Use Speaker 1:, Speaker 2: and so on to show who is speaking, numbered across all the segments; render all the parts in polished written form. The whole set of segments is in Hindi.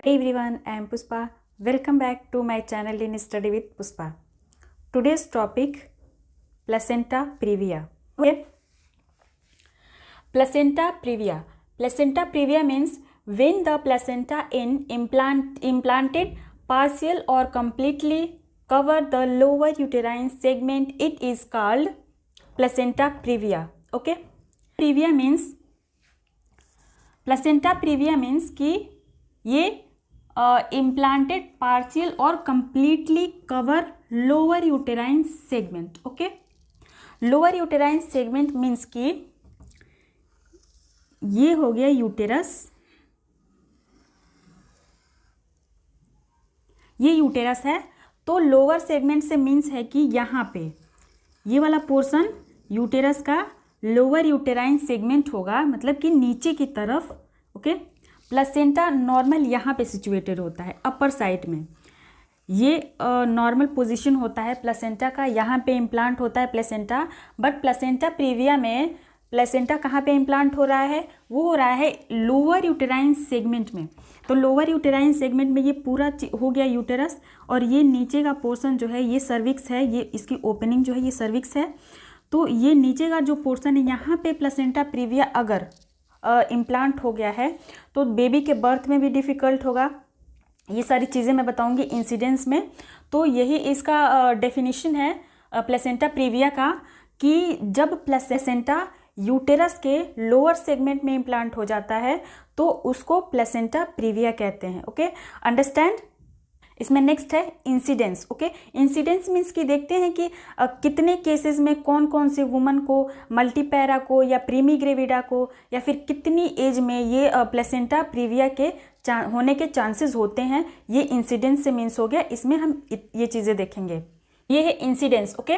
Speaker 1: Hey everyone, I am Puspa. Welcome back to my channel in Study with Puspa. Today's topic, placenta previa. Okay. Placenta previa. Placenta previa means when the placenta implanted partial or completely cover the lower uterine segment, it is called placenta previa. Okay. Placenta previa means कि ये implanted partial और completely cover lower uterine segment. Okay, lower uterine segment means कि ये हो गया यूटेरस, ये यूटेरस है तो लोअर सेगमेंट से मीन्स है कि यहाँ पे ये वाला पोर्शन यूटेरस का लोअर यूटेराइन सेगमेंट होगा, मतलब कि नीचे की तरफ. ओके, प्लेसेंटा नॉर्मल यहाँ पे सिचुएटेड होता है अपर साइड में. ये नॉर्मल पोजीशन होता है प्लेसेंटा का, यहाँ पे इम्प्लांट होता है प्लेसेंटा. बट प्लेसेंटा प्रीविया में प्लेसेंटा कहाँ पे इम्प्लांट हो रहा है? वो हो रहा है लोअर यूटेराइन सेगमेंट में. तो लोअर यूटेराइन सेगमेंट में ये पूरा हो गया यूटेरस और ये नीचे का पोर्शन जो है ये सर्विक्स है, ये इसकी ओपनिंग जो है ये सर्विक्स है. तो ये नीचे का जो पोर्शन है यहाँ पे प्लेसेंटा प्रीविया अगर इम्प्लांट हो गया है तो बेबी के बर्थ में भी डिफ़िकल्ट होगा. ये सारी चीज़ें मैं बताऊंगी इंसिडेंस में. तो यही इसका डेफिनेशन है प्लेसेंटा प्रीविया का कि जब प्लेसेंटा यूटेरस के लोअर सेगमेंट में इम्प्लांट हो जाता है तो उसको प्लेसेंटा प्रीविया कहते हैं. Okay, understand. इसमें नेक्स्ट है इंसिडेंस. ओके, इंसिडेंस मीन्स कि देखते हैं कि कितने केसेस में कौन कौन से वुमन को, मल्टीपैरा को या प्रीमी ग्रेविडा को, या फिर कितनी एज में ये प्लेसेंटा प्रीविया के होने के चांसेस होते हैं. ये इंसिडेंस से मीन्स हो गया. इसमें हम ये चीज़ें देखेंगे. ये है इंसिडेंस. ओके,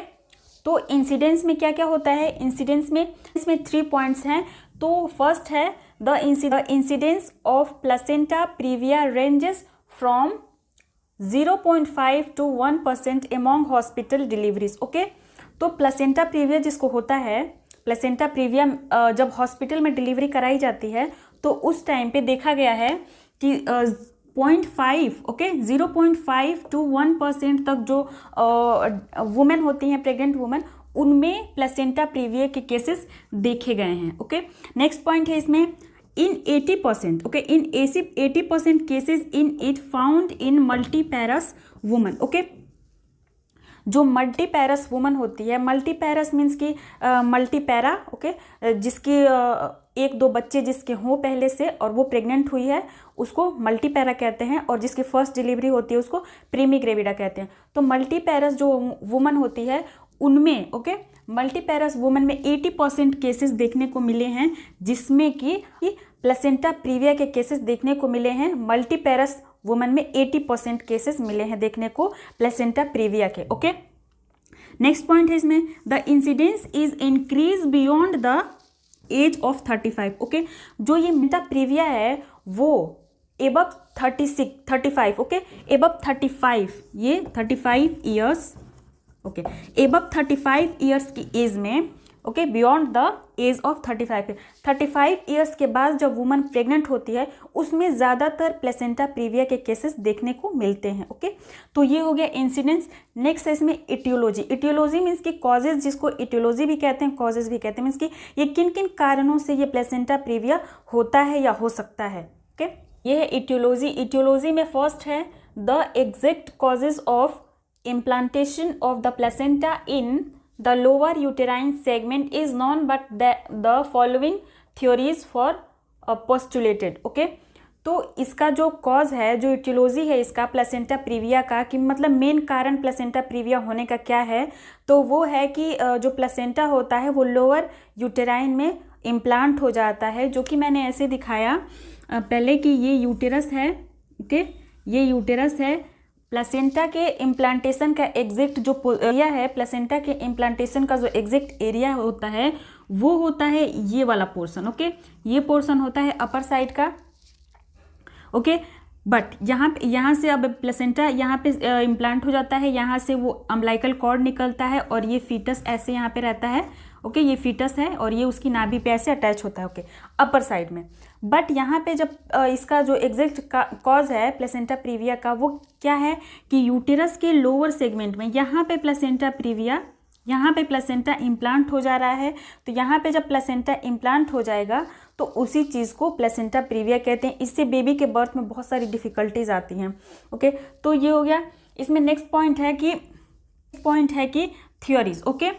Speaker 1: तो इंसिडेंस में क्या क्या होता है? इंसिडेंस में इसमें 3 पॉइंट्स हैं. तो फर्स्ट है the incidence of placenta previa ranges from 0.5 to 1% among hospital deliveries. Okay, तो प्लेसेंटा प्रीविया जिसको होता है, प्लेसेंटा प्रीविया जब हॉस्पिटल में डिलीवरी कराई जाती है तो उस टाइम पे देखा गया है कि 0.5 ओके 0.5 to 1% तक जो वुमेन होती हैं, प्रेग्नेंट वुमेन, उनमें प्लेसेंटा प्रीविया के केसेस देखे गए हैं. ओके, नेक्स्ट पॉइंट है इसमें in 80%, okay, in 80% cases in it found in multiparous woman. okay, जो मल्टीपैरस वुमन होती है, मल्टीपैरस मीन्स की मल्टीपैरा. ओके, जिसकी एक दो बच्चे जिसके हों पहले से और वो प्रेग्नेंट हुई है उसको मल्टीपैरा कहते हैं, और जिसकी फर्स्ट डिलीवरी होती है उसको प्रीमी ग्रेविडा कहते हैं. तो मल्टीपैरस जो वुमन होती है उनमें, ओके, मल्टीपैरस वुमन में 80% केसेस देखने को मिले हैं, जिसमें कि प्लेसेंटा प्रीविया के केसेस देखने को मिले हैं. मल्टीपैरस वुमन में 80% केसेस मिले हैं देखने को प्लेसेंटा प्रीविया के. ओके, नेक्स्ट पॉइंट है इसमें the incidence is increase beyond the age of 35. Okay, जो ये प्लेसेंटा प्रीविया है वो एबव 35. ओके, एबव 35, ये 35 ईयर्स. ओके, एबव 35 ईयर्स की एज में, okay, beyond the age of 35 years के बाद जब वुमन प्रेग्नेंट होती है उसमें ज़्यादातर प्लेसेंटा प्रीविया के केसेस देखने को मिलते हैं. ओके, तो ये हो गया इंसिडेंस. नेक्स्ट है इसमें इटियोलॉजी. इटियोलॉजी मीन्स की कॉजेज, जिसको इटियोलॉजी भी कहते हैं, कॉजेज भी कहते हैं. मीन्स की ये किन किन कारणों से ये प्लेसेंटा प्रीविया होता है या हो सकता है. ओके, ये है इटियोलॉजी. इटियोलॉजी में फर्स्ट है the exact causes of implantation of the placenta in the lower uterine segment is known, but the following theories for postulated. okay, तो इसका जो कॉज है, जो इटियोलॉजी है इसका प्लेसेंटा प्रीविया का, कि मतलब मेन कारण प्लेसेंटा प्रीविया होने का क्या है, तो वो है कि जो प्लेसेंटा होता है वो लोअर यूटेराइन में इम्प्लांट हो जाता है, जो कि मैंने ऐसे दिखाया पहले कि ये यूटेरस है. ओके, ये यूटेरस है. प्लेसेंटा के इम्प्लांटेशन का एग्जैक्ट जो एरिया है, प्लेसेंटा के इम्प्लांटेशन का जो एग्जैक्ट एरिया होता है वो होता है ये वाला पोर्शन. ओके, ये पोर्शन होता है अपर साइड का. ओके, बट यहाँ से अब प्लेसेंटा यहाँ पे इम्प्लांट हो जाता है, यहाँ से वो अम्बिलिकल कॉर्ड निकलता है और ये फीटस ऐसे यहाँ पे रहता है. ओके, ये फीटस है और ये उसकी नाभि पे ऐसे अटैच होता है. ओके, अपर साइड में. बट यहाँ पे जब इसका जो एग्जैक्ट कॉज है प्लेसेंटा प्रीविया का वो क्या है कि यूटेरस के लोअर सेगमेंट में यहाँ पे प्लेसेंटा प्रीविया, यहाँ पे प्लेसेंटा इम्प्लांट हो जा रहा है। तो यहाँ पे जब प्लेसेंटा इम्प्लांट हो जाएगा तो उसी चीज़ को प्लेसेंटा प्रीविया कहते हैं। इससे बेबी के बर्थ में बहुत सारी डिफ़िकल्टीज आती हैं। ओके, तो ये हो गया। इसमें नेक्स्ट पॉइंट है कि theories. Okay,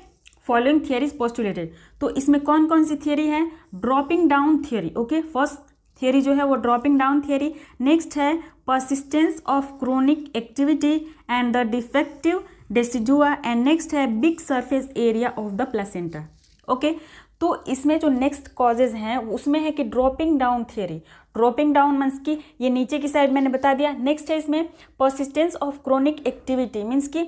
Speaker 1: following theories postulated. तो इसमें कौन कौन सी थियरी है? Dropping down theory. Okay, first theory जो है वो ड्रॉपिंग डाउन थियरी। नेक्स्ट है persistence of chronic activity and the defective decidua and next है big surface area of the placenta. Okay, तो इसमें जो नेक्स्ट कॉजेज हैं उसमें है कि dropping down theory. Dropping down means कि ये नीचे की साइड मैंने बता दिया। नेक्स्ट है इसमें persistence of chronic activity, means कि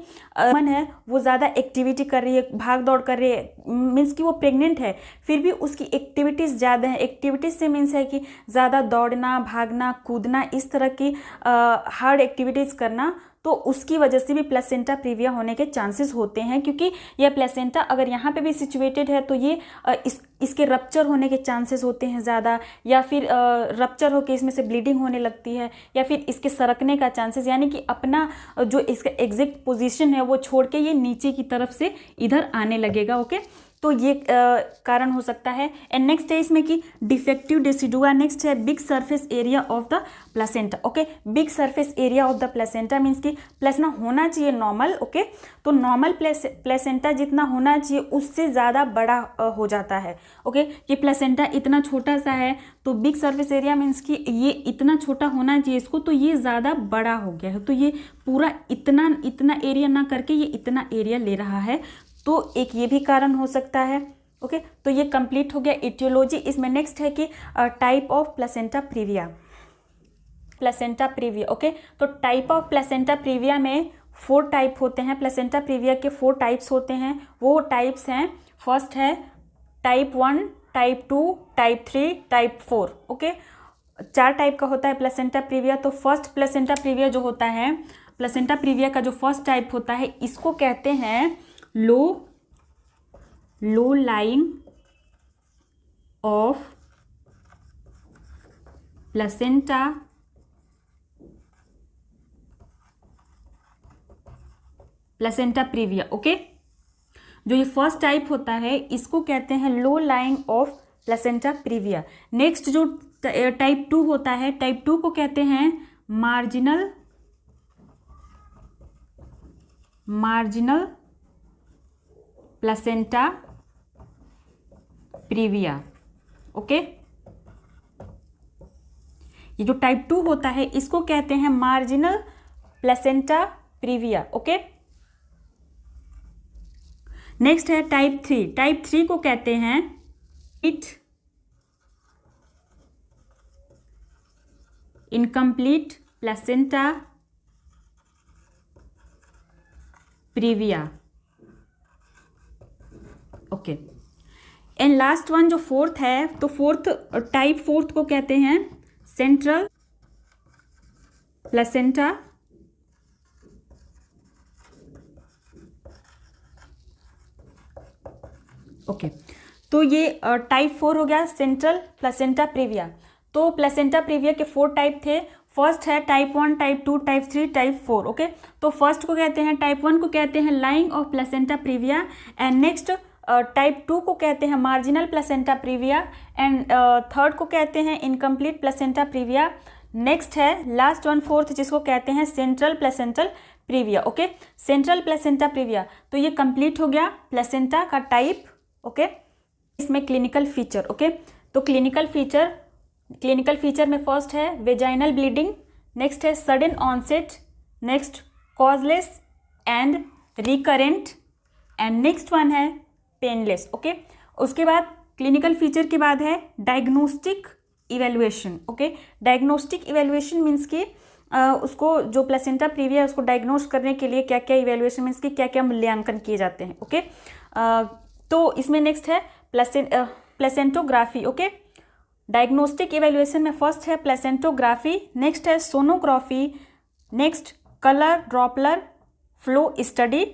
Speaker 1: मन है वो ज़्यादा एक्टिविटी कर रही है, भाग दौड़ कर रही है, मीन्स कि वो प्रेग्नेंट है फिर भी उसकी एक्टिविटीज़ ज़्यादा है। एक्टिविटीज़ से मीन्स है कि ज़्यादा दौड़ना, भागना, कूदना, इस तरह की हार्ड एक्टिविटीज़ करना, तो उसकी वजह से भी प्लेसेंटा प्रीविया होने के चांसेस होते हैं। क्योंकि यह प्लेसेंटा अगर यहाँ पे भी सिचुएटेड है तो ये इसके रप्चर होने के चांसेस होते हैं ज़्यादा, या फिर रप्चर होकर इसमें से ब्लीडिंग होने लगती है, या फिर इसके सरकने का चांसेस, यानी कि अपना जो इसका एग्जैक्ट पोजीशन है वो छोड़ के ये नीचे की तरफ से इधर आने लगेगा। ओके, तो ये कारण हो सकता है। एंड नेक्स्ट है इसमें कि डिफेक्टिव डेसिडुआ। नेक्स्ट है big surface area of the placenta. Okay, big surface area of the placenta means कि प्लेसेंटा होना चाहिए नॉर्मल। ओके, तो नॉर्मल प्लेसेंटा जितना होना चाहिए उससे ज़्यादा बड़ा हो जाता है। ओके, ये प्लेसेंटा इतना छोटा सा है तो बिग सरफेस एरिया मीन्स कि ये इतना छोटा होना चाहिए इसको, तो ये ज़्यादा बड़ा हो गया है। तो ये पूरा इतना एरिया ना करके ये इतना एरिया ले रहा है, तो एक ये भी कारण हो सकता है। ओके, तो ये कंप्लीट हो गया इटियोलॉजी। इसमें नेक्स्ट है कि type of placenta previa. Placenta previa. Okay, तो टाइप ऑफ प्लेसेंटा प्रीविया में 4 टाइप होते हैं। प्लेसेंटा प्रीविया के 4 टाइप्स होते हैं। वो टाइप्स हैं, फर्स्ट है type 1, type 2, type 3, type 4। Okay, 4 type का होता है प्लेसेंटा प्रीविया। तो फर्स्ट प्लेसेंटा प्रीविया जो होता है, प्लेसेंटा प्रीविया का जो फर्स्ट टाइप होता है इसको कहते हैं low lying of placenta previa. Okay, जो ये फर्स्ट टाइप होता है इसको कहते हैं low lying of placenta previa. Next जो टाइप 2 होता है, टाइप 2 को कहते हैं मार्जिनल प्लेसेंटा प्रीविया। ओके, ये जो टाइप 2 होता है इसको कहते हैं marginal placenta previa. Okay, next है टाइप 3। टाइप 3 को कहते हैं incomplete placenta previa. Okay, and last one जो फोर्थ है, तो टाइप 4 को कहते हैं सेंट्रल प्लेसेंटा ओके, तो ये टाइप 4 हो गया सेंट्रल प्लेसेंटा प्रीविया। तो प्लेसेंटा प्रीविया के 4 टाइप थे। फर्स्ट है type 1, type 2, type 3, type 4। Okay, तो फर्स्ट को कहते हैं टाइप 1 को कहते हैं lying of placenta previa, and next type 2 को कहते हैं marginal placenta previa, and third को कहते हैं इनकम्प्लीट प्लेसेंटा प्रीविया। नेक्स्ट है लास्ट वन फोर्थ जिसको कहते हैं central placental previa. Okay, central placenta previa. तो ये कंप्लीट हो गया प्लेसेंटा का टाइप। ओके, इसमें क्लिनिकल फीचर। ओके, तो क्लिनिकल फीचर में फर्स्ट है वेजाइनल ब्लीडिंग, नेक्स्ट है sudden onset, next causeless and recurrent, and next one है पेनलेस। ओके, उसके बाद क्लिनिकल फीचर के बाद है diagnostic evaluation. Okay, diagnostic evaluation means कि उसको जो प्लेसेंटा प्रीविया उसको डायग्नोज करने के लिए क्या क्या इवेल्युएशन मीन्स कि क्या क्या मूल्यांकन किए जाते हैं। ओके, तो इसमें नेक्स्ट है प्लेसेंटोग्राफी। ओके, डायग्नोस्टिक इवेल्युएशन में फर्स्ट है प्लेसेंटोग्राफी, नेक्स्ट है sonography, next colour ड्रॉपलर flow study,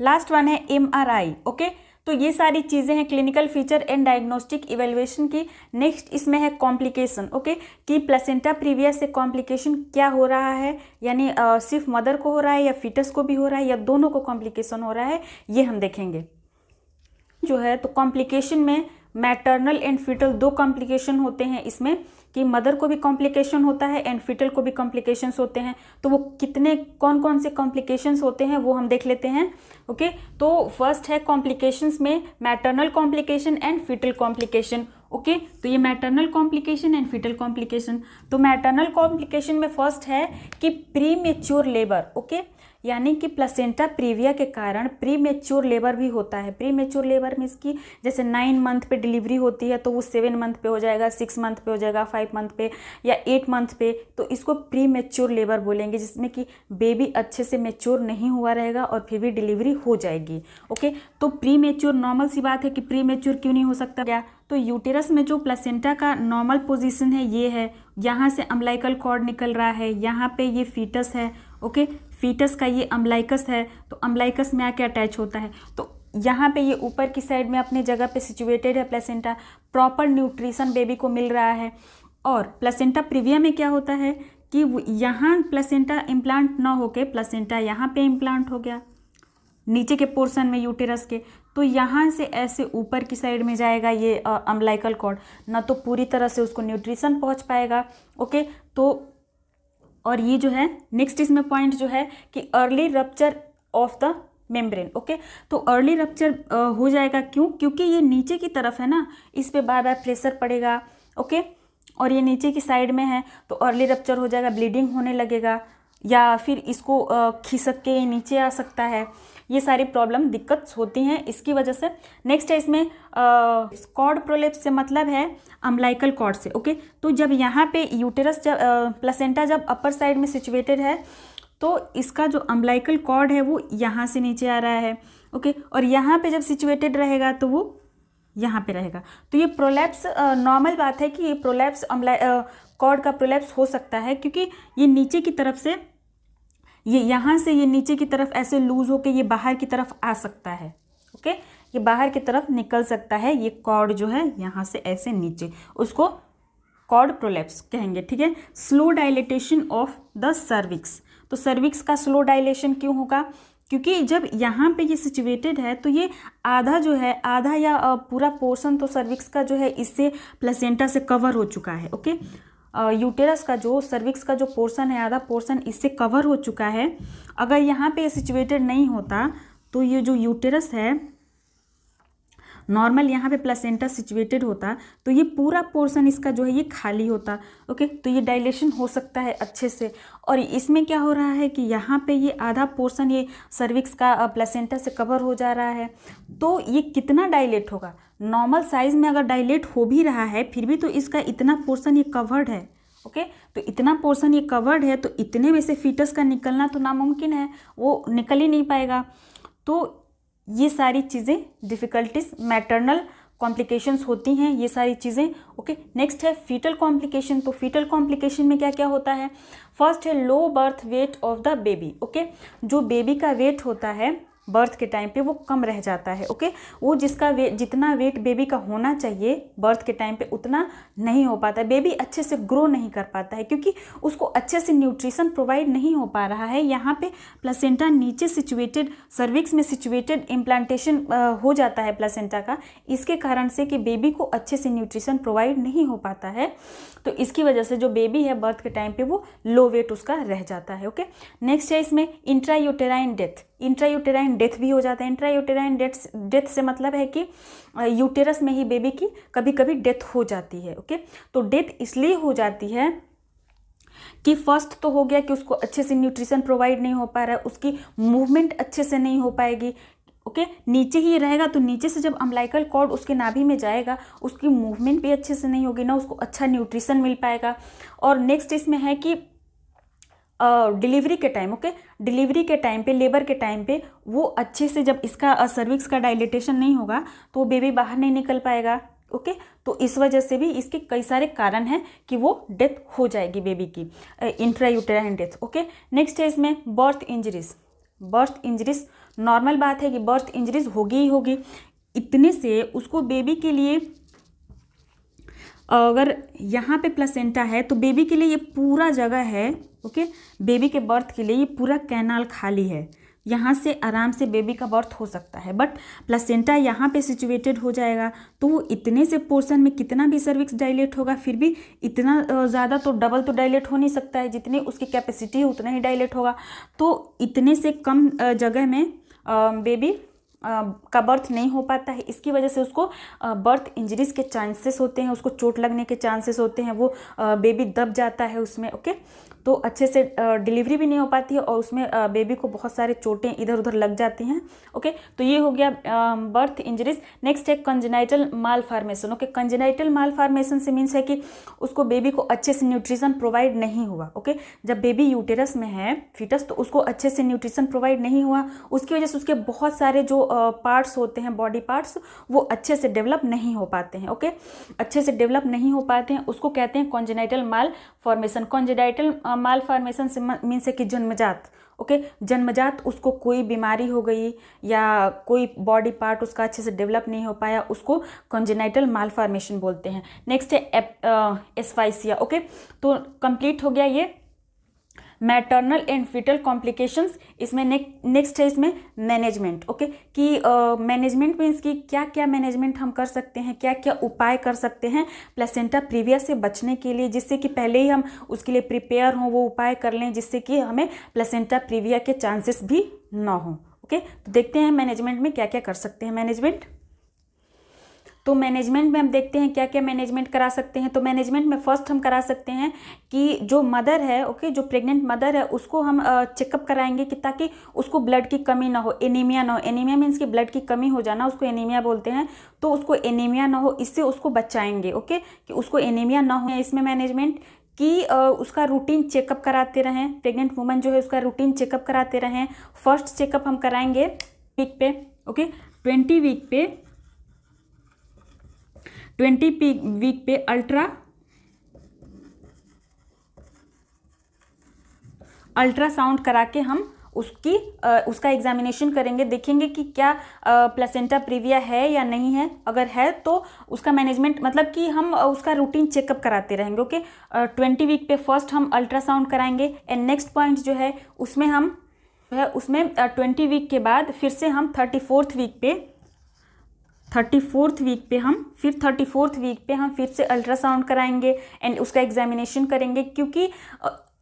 Speaker 1: last one है MRI। ओके, तो ये सारी चीज़ें हैं clinical feature and diagnostic evaluation की। नेक्स्ट इसमें है कॉम्प्लिकेशन, ओके, कि प्लेसेंटा प्रीविया से कॉम्प्लिकेशन क्या हो रहा है, यानी सिर्फ मदर को हो रहा है या फीटस को भी हो रहा है या दोनों को कॉम्प्लिकेशन हो रहा है, ये हम देखेंगे जो है। तो कॉम्प्लिकेशन में मैटरनल एंड फीटल दो कॉम्प्लिकेशन होते हैं इसमें, कि मदर को भी कॉम्प्लिकेशन होता है एंड फीटल को भी कॉम्प्लिकेशंस होते हैं। तो वो कितने कौन कौन से कॉम्प्लिकेशंस होते हैं वो हम देख लेते हैं, ओके। तो फर्स्ट है कॉम्प्लिकेशंस में maternal complication and fetal complication, okay. तो ये maternal complication and fetal complication. तो मैटरनल कॉम्प्लिकेशन में फर्स्ट है कि प्रीमेच्योर लेबर, ओके, यानी कि प्लेसेंटा प्रीविया के कारण प्रीमेच्योर लेबर भी होता है। प्रीमेच्योर लेबर मीन्स की जैसे 9 मंथ पे डिलीवरी होती है तो वो 7 मंथ पे हो जाएगा, 6 मंथ पे हो जाएगा, 5 मंथ पे या 8 मंथ पे, तो इसको प्रीमेच्योर लेबर बोलेंगे, जिसमें कि बेबी अच्छे से मेच्योर नहीं हुआ रहेगा और फिर भी डिलीवरी हो जाएगी, ओके। तो प्रीमेच्योर नॉर्मल सी बात है कि प्रीमेच्योर क्यों नहीं हो सकता क्या। तो यूटेरस में जो प्लेसेंटा का नॉर्मल पोजीशन है ये है, यहाँ से अम्बिलिकल कॉर्ड निकल रहा है, यहाँ पे ये फीटस है, ओके, फीटस का ये अम्बिलिकस है, तो अम्बिलिकस में आके अटैच होता है। तो यहाँ पे ये ऊपर की साइड में अपनी जगह पे सिचुएटेड है प्लेसेंटा, प्रॉपर न्यूट्रिशन बेबी को मिल रहा है। और प्लेसेंटा प्रीविया में क्या होता है कि यहाँ प्लेसेंटा इम्प्लांट ना होके प्लेसेंटा यहाँ पे इम्प्लांट हो गया नीचे के पोर्शन में यूटेरस के, तो यहाँ से ऐसे ऊपर की साइड में जाएगा ये अम्बिलिकल कॉर्ड, ना तो पूरी तरह से उसको न्यूट्रिशन पहुँच पाएगा, ओके। तो और ये जो है नेक्स्ट इसमें पॉइंट जो है कि early rupture of the membrane, okay. तो अर्ली रप्चर हो जाएगा, क्यों, क्योंकि ये नीचे की तरफ है ना, इस पे बार बार प्रेशर पड़ेगा, ओके, और ये नीचे की साइड में है तो अर्ली रप्चर हो जाएगा, ब्लीडिंग होने लगेगा या फिर इसको खिसक के नीचे आ सकता है। ये सारी प्रॉब्लम दिक्कत होती हैं इसकी वजह से। नेक्स्ट है इसमें कॉर्ड प्रोलेप्स से मतलब है अम्बिलिकल कॉर्ड से, ओके। तो जब यहाँ पे यूटेरस जब प्लेसेंटा जब अपर साइड में सिचुएटेड है तो इसका जो अम्बिलिकल कॉर्ड है वो यहाँ से नीचे आ रहा है, ओके, और यहाँ पे जब सिचुएटेड रहेगा तो वो यहाँ पे रहेगा। तो ये प्रोलैप्स नॉर्मल बात है कि ये प्रोलैप्स कॉर्ड का प्रोलैप्स हो सकता है, क्योंकि ये नीचे की तरफ से ये यहाँ से ये नीचे की तरफ ऐसे लूज होके ये बाहर की तरफ आ सकता है, ओके, ये बाहर की तरफ निकल सकता है। ये कॉर्ड जो है यहाँ से ऐसे नीचे, उसको कॉर्ड प्रोलैप्स कहेंगे, ठीक है। Slow dilatation of the cervix, तो सर्विक्स का स्लो डायलेशन क्यों होगा, क्योंकि जब यहाँ पे ये सिचुएटेड है तो ये आधा जो है, आधा या पूरा पोर्शन तो सर्विक्स का जो है इससे प्लेसेंटा से कवर हो चुका है, ओके। यूटेरस का जो सर्विक्स का जो पोर्शन है, आधा पोर्शन इससे कवर हो चुका है। अगर यहाँ पे सिचुएटेड नहीं होता तो ये जो यूटेरस है नॉर्मल यहाँ पे प्लेसेंटा सिचुएटेड होता तो ये पूरा पोर्शन इसका जो है ये खाली होता, ओके। तो ये डायलेशन हो सकता है अच्छे से। और इसमें क्या हो रहा है कि यहाँ पे ये आधा पोर्शन ये सर्विक्स का प्लेसेंटा से कवर हो जा रहा है, तो ये कितना डायलेट होगा, नॉर्मल साइज में अगर डायलेट हो भी रहा है फिर भी तो इसका इतना पोर्शन ये कवर्ड है, ओके। तो इतना पोर्शन ये कवर्ड है तो इतने में से फीटस का निकलना तो नामुमकिन है, वो निकल ही नहीं पाएगा। तो ये सारी चीज़ें डिफ़िकल्टीज मैटरनल कॉम्प्लिकेशंस होती हैं, ये सारी चीज़ें, ओके। नेक्स्ट है फीटल कॉम्प्लिकेशन। तो फीटल कॉम्प्लिकेशन में क्या क्या होता है, फर्स्ट है low birth weight of the baby, okay. जो बेबी का वेट होता है बर्थ के टाइम पे वो कम रह जाता है, ओके। वो जिसका वेट, जितना वेट बेबी का होना चाहिए बर्थ के टाइम पे उतना नहीं हो पाता है, बेबी अच्छे से ग्रो नहीं कर पाता है क्योंकि उसको अच्छे से न्यूट्रिशन प्रोवाइड नहीं हो पा रहा है। यहाँ पे प्लेसेंटा नीचे सिचुएटेड, सर्विक्स में सिचुएटेड इम्प्लांटेशन हो जाता है प्लेसेंटा का, इसके कारण से कि बेबी को अच्छे से न्यूट्रिशन प्रोवाइड नहीं हो पाता है। तो इसकी वजह से जो बेबी है बर्थ के टाइम पे वो लो वेट उसका रह जाता है, ओके। नेक्स्ट है इसमें इंट्रायूटेराइन डेथ, इंट्रायूटेराइन डेथ भी हो जाता है। इंट्रायूटेराइन डेथ से मतलब है कि यूटेरस में ही बेबी की कभी कभी डेथ हो जाती है, ओके। तो डेथ इसलिए हो जाती है कि फर्स्ट तो हो गया कि उसको अच्छे से न्यूट्रिशन प्रोवाइड नहीं हो पा रहा है, उसकी मूवमेंट अच्छे से नहीं हो पाएगी, ओके। नीचे ही रहेगा तो नीचे से जब अम्बिलिकल कॉर्ड उसके नाभि में जाएगा उसकी मूवमेंट भी अच्छे से नहीं होगी, ना उसको अच्छा न्यूट्रिशन मिल पाएगा। और नेक्स्ट इसमें है कि डिलीवरी के टाइम, ओके, डिलीवरी के टाइम पे, लेबर के टाइम पे वो अच्छे से जब इसका सर्विक्स का डायलेटेशन नहीं होगा तो बेबी बाहर नहीं निकल पाएगा, ओके। तो इस वजह से भी इसके कई सारे कारण हैं कि वो डेथ हो जाएगी बेबी की, इंट्रायूटेराइन डेथ, ओके। नेक्स्ट है इसमें birth injuries. Birth injuries normal बात है कि बर्थ इंजरीज होगी ही होगी। इतने से उसको बेबी के लिए, अगर यहाँ पे प्लेसेंटा है तो बेबी के लिए ये पूरा जगह है, ओके, बेबी के बर्थ के लिए ये पूरा कैनाल खाली है, यहाँ से आराम से बेबी का बर्थ हो सकता है। बट प्लेसेंटा यहाँ पे सिचुएटेड हो जाएगा तो वो इतने से पोर्शन में कितना भी सर्विक्स डायलेट होगा, फिर भी इतना ज़्यादा तो डबल तो डायलेट हो नहीं सकता है, जितनी उसकी कैपेसिटी है उतना ही डायलेट होगा। तो इतने से कम जगह में बेबी का बर्थ नहीं हो पाता है, इसकी वजह से उसको बर्थ इंजरीज के चांसेस होते हैं, उसको चोट लगने के चांसेस होते हैं, वो बेबी दब जाता है उसमें, ओके। तो अच्छे से डिलीवरी भी नहीं हो पाती है और उसमें बेबी को बहुत सारे चोटें इधर उधर लग जाती हैं, ओके। तो ये हो गया बर्थ इंजरीज। नेक्स्ट है कंजेनाइटल माल फार्मेशन, ओके। कंजेनाइटल माल फार्मेशन से मीन्स है कि उसको बेबी को अच्छे से न्यूट्रिशन प्रोवाइड नहीं हुआ, ओके। जब बेबी यूटेरस में है फीटस, तो उसको अच्छे से न्यूट्रिशन प्रोवाइड नहीं हुआ, उसकी वजह से उसके बहुत सारे जो पार्ट्स होते हैं, बॉडी पार्ट्स, वो अच्छे से डेवलप नहीं हो पाते हैं, ओके। अच्छे से डेवलप नहीं हो पाते हैं, उसको कहते हैं कॉन्जेनाइटल माल फॉर्मेशन। कॉन्जेनाइटल माल फॉर्मेशन से मीन्स है कि जन्मजात, ओके, जन्मजात उसको कोई बीमारी हो गई या कोई बॉडी पार्ट उसका अच्छे से डेवलप नहीं हो पाया, उसको कॉन्जेनाइटल माल फॉर्मेशन बोलते हैं। नेक्स्ट है एस्फाइसिया, ओके। तो कंप्लीट हो गया ये मैटरनल एंड फीटल कॉम्प्लिकेशंस। इसमें नेक्स्ट है इसमें मैनेजमेंट, ओके, कि मैनेजमेंट मीन्स कि क्या क्या मैनेजमेंट हम कर सकते हैं, क्या क्या उपाय कर सकते हैं प्लेसेंटा प्रीविया से बचने के लिए, जिससे कि पहले ही हम उसके लिए प्रिपेयर हों, वो उपाय कर लें जिससे कि हमें प्लेसेंटा प्रीविया के चांसेस भी ना हों, ओके। तो देखते हैं मैनेजमेंट में क्या क्या कर सकते हैं। मैनेजमेंट, तो मैनेजमेंट में हम देखते हैं क्या क्या मैनेजमेंट करा सकते हैं। तो मैनेजमेंट में फर्स्ट हम करा सकते हैं कि जो मदर है, ओके, जो प्रेग्नेंट मदर है उसको हम चेकअप कराएंगे कि ताकि उसको ब्लड की कमी ना हो, एनीमिया ना हो। एनीमिया मीन्स कि ब्लड की कमी हो जाना, उसको एनीमिया बोलते हैं। तो उसको एनीमिया ना हो, इससे उसको बचाएंगे, ओके, कि उसको एनीमिया ना हो। इसमें मैनेजमेंट कि उसका रूटीन चेकअप कराते रहें, प्रेग्नेंट वुमन जो है उसका रूटीन चेकअप कराते रहें। फर्स्ट चेकअप हम कराएंगे वीक पे, ओके, 20 वीक पे, 20 वीक पे अल्ट्रासाउंड करा के हम उसका एग्जामिनेशन करेंगे, देखेंगे कि क्या प्लेसेंटा प्रीविया है या नहीं है। अगर है तो उसका मैनेजमेंट, मतलब कि हम उसका रूटीन चेकअप कराते रहेंगे, ओके। 20 वीक पे फर्स्ट हम अल्ट्रासाउंड कराएंगे एंड नेक्स्ट पॉइंट जो है उसमें हम 20 वीक के बाद फिर से हम 34th वीक पे हम फिर से अल्ट्रासाउंड कराएंगे एंड उसका एग्जामिनेशन करेंगे। क्योंकि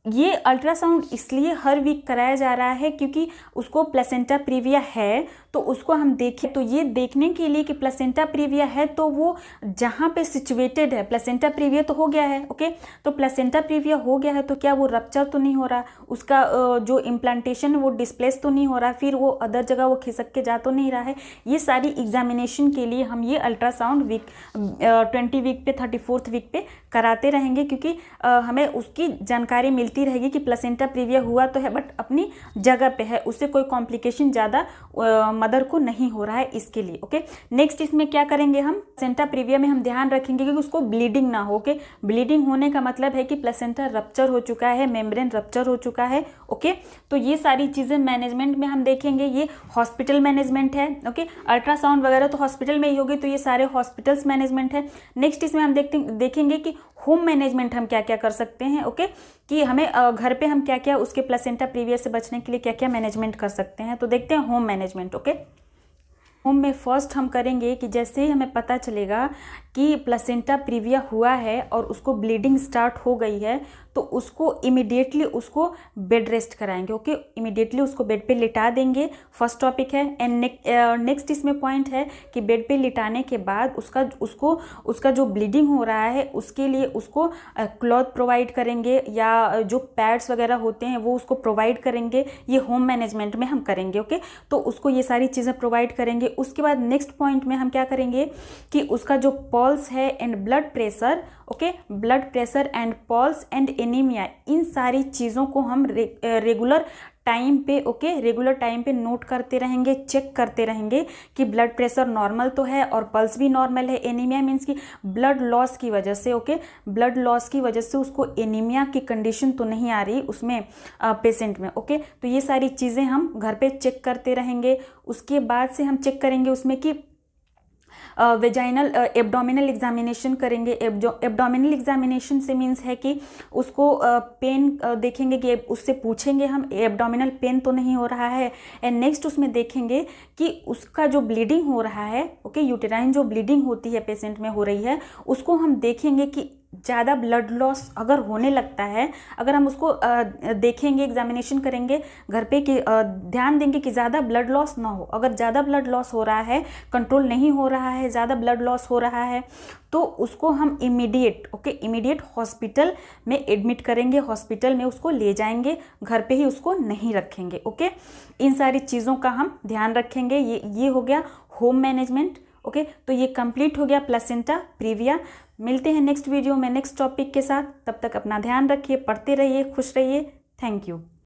Speaker 1: ये अल्ट्रासाउंड इसलिए हर वीक कराया जा रहा है क्योंकि उसको प्लेसेंटा प्रीविया है, तो उसको हम देखें, तो ये देखने के लिए कि प्लेसेंटा प्रीविया है तो वो जहाँ पे सिचुएटेड है, प्लेसेंटा प्रीविया तो हो गया है, ओके। तो प्लेसेंटा प्रीविया हो गया है तो क्या वो रप्चर तो नहीं हो रहा, उसका जो इम्प्लांटेशन है वो डिस्प्लेस तो नहीं हो रहा, फिर वो अदर जगह वो खिसक के जा तो नहीं रहा है। ये सारी एग्जामिनेशन के लिए हम ये अल्ट्रासाउंड 20 वीक पे 34th वीक पे कराते रहेंगे, क्योंकि हमें उसकी जानकारी मिलती रहेगी कि प्लेसेंटा प्रीविया हुआ तो है बट अपनी जगह पे है, उससे कोई कॉम्प्लिकेशन ज़्यादा मदर को नहीं हो रहा है, इसके लिए, ओके। नेक्स्ट इसमें क्या करेंगे हम, प्लेसेंटा प्रीविया में हम ध्यान रखेंगे कि उसको ब्लीडिंग ना हो, ओके। ब्लीडिंग होने का मतलब है कि प्लेसेंटा रप्चर हो चुका है, मेम्ब्रेन रप्चर हो चुका है, ओके। तो ये सारी चीज़ें मैनेजमेंट में हम देखेंगे। ये हॉस्पिटल मैनेजमेंट है, ओके। अल्ट्रासाउंड वगैरह तो हॉस्पिटल में ही होगी, तो ये सारे हॉस्पिटल्स मैनेजमेंट है। नेक्स्ट इसमें हम देखेंगे कि होम मैनेजमेंट हम क्या क्या कर सकते हैं, ओके, कि हमें घर पे हम क्या क्या उसके प्लेसेंटा प्रीविया से बचने के लिए क्या क्या मैनेजमेंट कर सकते हैं। तो देखते हैं होम मैनेजमेंट, ओके। होम में फर्स्ट हम करेंगे कि जैसे ही हमें पता चलेगा कि प्लेसेंटा प्रीविया हुआ है और उसको ब्लीडिंग स्टार्ट हो गई है, तो उसको इमिडिएटली उसको बेड रेस्ट कराएंगे, ओके। इमिडिएटली उसको बेड पे लिटा देंगे, फर्स्ट टॉपिक है। एंड नेक्स्ट इसमें पॉइंट है कि बेड पे लिटाने के बाद उसका जो ब्लीडिंग हो रहा है उसके लिए उसको क्लॉथ प्रोवाइड करेंगे या जो पैड्स वगैरह होते हैं वो उसको प्रोवाइड करेंगे। ये होम मैनेजमेंट में हम करेंगे, ओके। तो उसको ये सारी चीज़ें प्रोवाइड करेंगे। उसके बाद नेक्स्ट पॉइंट में हम क्या करेंगे कि उसका जो पल्स है and blood pressure, okay, blood pressure and pulse and anaemia, इन सारी चीज़ों को हम रेगुलर टाइम पे, ओके, रेगुलर टाइम पे नोट करते रहेंगे, चेक करते रहेंगे कि ब्लड प्रेशर नॉर्मल तो है और पल्स भी नॉर्मल है। एनीमिया मीन्स कि ब्लड लॉस की वजह से, ओके, ब्लड लॉस की वजह से उसको एनीमिया की कंडीशन तो नहीं आ रही उसमें पेशेंट में, ओके। तो ये सारी चीज़ें हम घर पे चेक करते रहेंगे। उसके बाद से हम चेक करेंगे उसमें कि वेजाइनल एब्डोमिनल एग्जामिनेशन करेंगे। एब्डोमिनल एग्जामिनेशन से मीन्स है कि उसको पेन देखेंगे कि उससे पूछेंगे हम एब्डोमिनल पेन तो नहीं हो रहा है, एंड नेक्स्ट उसमें देखेंगे कि उसका जो ब्लीडिंग हो रहा है, ओके, यूटेराइन जो ब्लीडिंग होती है पेशेंट में हो रही है, उसको हम देखेंगे कि ज़्यादा ब्लड लॉस अगर होने लगता है, अगर हम उसको देखेंगे, एग्जामिनेशन करेंगे घर पे कि ध्यान देंगे कि ज़्यादा ब्लड लॉस ना हो। अगर ज़्यादा ब्लड लॉस हो रहा है, कंट्रोल नहीं हो रहा है, ज़्यादा ब्लड लॉस हो रहा है, तो उसको हम इमीडिएट हॉस्पिटल में एडमिट करेंगे, हॉस्पिटल में उसको ले जाएंगे, घर पे ही उसको नहीं रखेंगे। ओके, इन सारी चीज़ों का हम ध्यान रखेंगे। ये हो गया होम मैनेजमेंट। ओके, तो ये कंप्लीट हो गया प्लेसेंटा प्रीविया। मिलते हैं नेक्स्ट वीडियो में नेक्स्ट टॉपिक के साथ। तब तक अपना ध्यान रखिए, पढ़ते रहिए, खुश रहिए। Thank you.